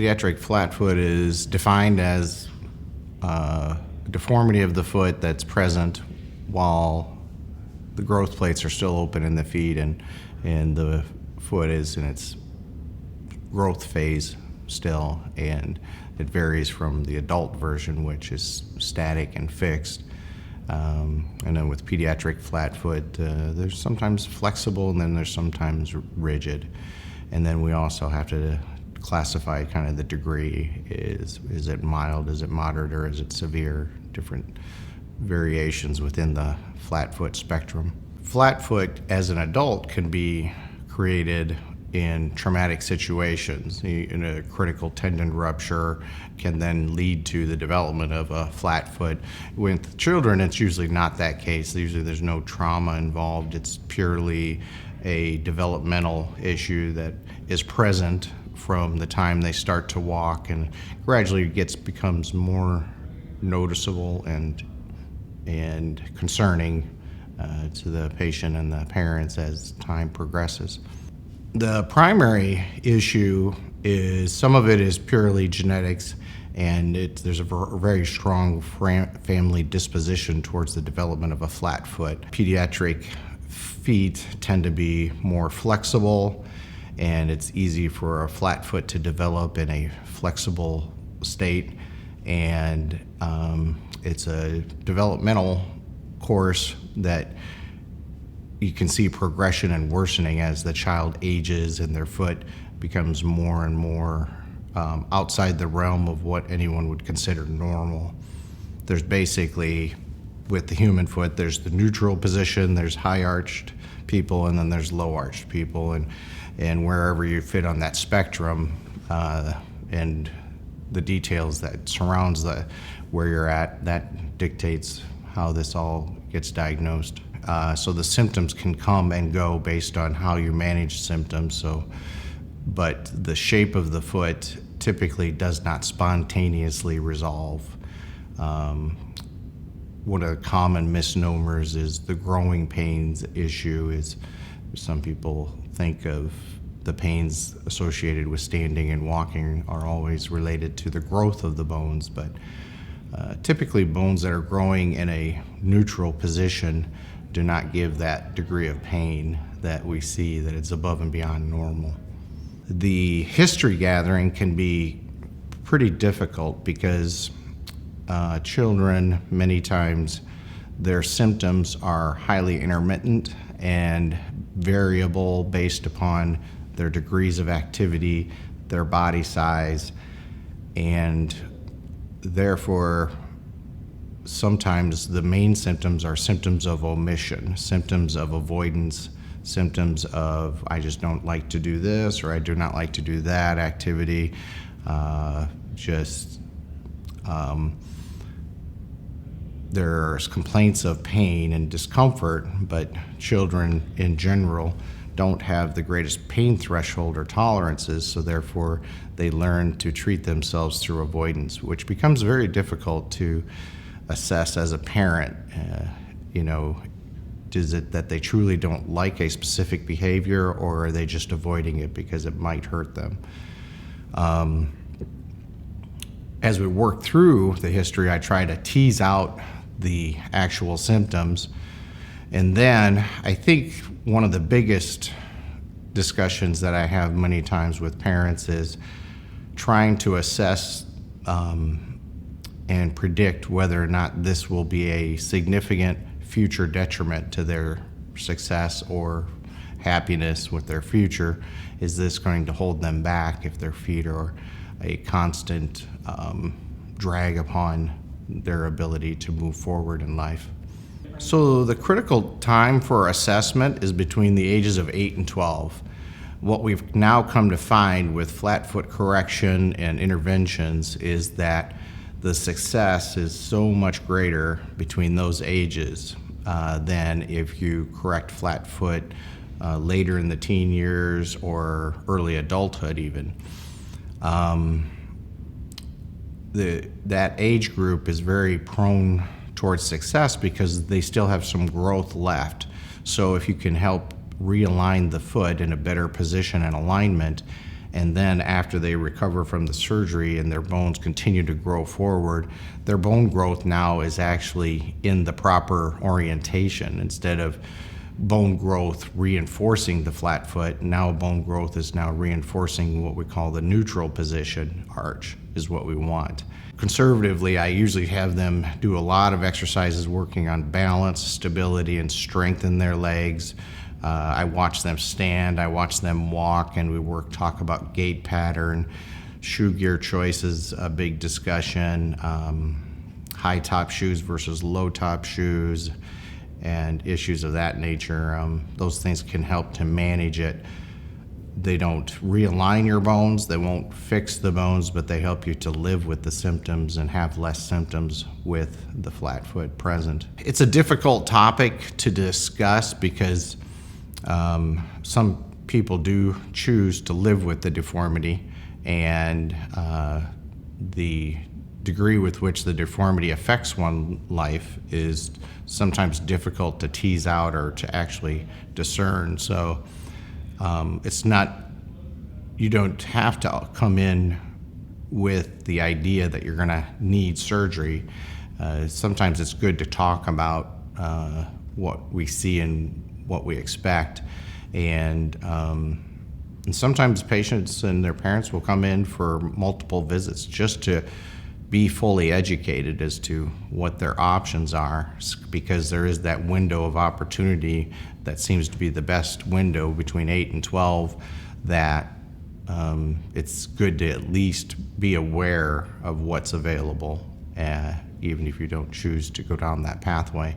Pediatric flat foot is defined as deformity of the foot that's present while the growth plates are still open in the feet and the foot is in its growth phase still, and it varies from the adult version, which is static and fixed. And then with pediatric flat foot, there's sometimes flexible and then there's sometimes rigid. And then we also have to classify kind of the degree. Is it mild, is it moderate, or is it severe? Different variations within the flat foot spectrum. Flat foot as an adult can be created in traumatic situations. In a critical tendon rupture can then lead to the development of a flat foot. With children, it's usually not that case. Usually there's no trauma involved. It's purely a developmental issue that is present from the time they start to walk and gradually becomes more noticeable and concerning to the patient and the parents as time progresses. The primary issue is some of it is purely genetics, and there's a very strong family disposition towards the development of a flat foot. Pediatric feet tend to be more flexible, and it's easy for a flat foot to develop in a flexible state, and it's a developmental course that you can see progression and worsening as the child ages and their foot becomes more and more outside the realm of what anyone would consider normal. There's basically, with the human foot, there's the neutral position, there's high-arched people, and then there's low-arched people, and wherever you fit on that spectrum and the details that surrounds where you're at, that dictates how this all gets diagnosed. So the symptoms can come and go based on how you manage symptoms. But the shape of the foot typically does not spontaneously resolve. One of the common misnomers is the growing pains issue. Is some people think of the pains associated with standing and walking are always related to the growth of the bones, but typically bones that are growing in a neutral position do not give that degree of pain that we see, that it's above and beyond normal. The history gathering can be pretty difficult because children, many times, their symptoms are highly intermittent and variable based upon their degrees of activity, their body size, and therefore sometimes the main symptoms are symptoms of omission, symptoms of avoidance, symptoms of I just don't like to do this or I do not like to do that activity. There's complaints of pain and discomfort, but children in general don't have the greatest pain threshold or tolerances, so therefore they learn to treat themselves through avoidance, which becomes very difficult to assess as a parent. Is it that they truly don't like a specific behavior, or are they just avoiding it because it might hurt them? As we work through the history, I try to tease out the actual symptoms, and then I think one of the biggest discussions that I have many times with parents is trying to assess and predict whether or not this will be a significant future detriment to their success or happiness with their future. Is this going to hold them back if their feet are a constant drag upon their ability to move forward in life? So the critical time for assessment is between the ages of 8 and 12. What we've now come to find with flat foot correction and interventions is that the success is so much greater between those ages than if you correct flat foot later in the teen years or early adulthood even. That age group is very prone towards success because they still have some growth left. So if you can help realign the foot in a better position and alignment And then after they recover from the surgery and their bones continue to grow forward, their bone growth now is actually in the proper orientation. Instead of bone growth reinforcing the flat foot, now bone growth is now reinforcing what we call the neutral position arch is what we want. Conservatively, I usually have them do a lot of exercises working on balance, stability, and strength in their legs. I watch them stand, I watch them walk, and we talk about gait pattern, shoe gear choices, a big discussion, high top shoes versus low top shoes, and issues of that nature. Those things can help to manage it. They don't realign your bones, they won't fix the bones, but they help you to live with the symptoms and have less symptoms with the flat foot present. It's a difficult topic to discuss because some people do choose to live with the deformity, and the degree with which the deformity affects one's life is sometimes difficult to tease out or to actually discern. So it's not, you don't have to come in with the idea that you're going to need surgery. Sometimes it's good to talk about what we see and what we expect. And sometimes patients and their parents will come in for multiple visits just to be fully educated as to what their options are, because there is that window of opportunity that seems to be the best window between 8 and 12 that it's good to at least be aware of what's available, even if you don't choose to go down that pathway.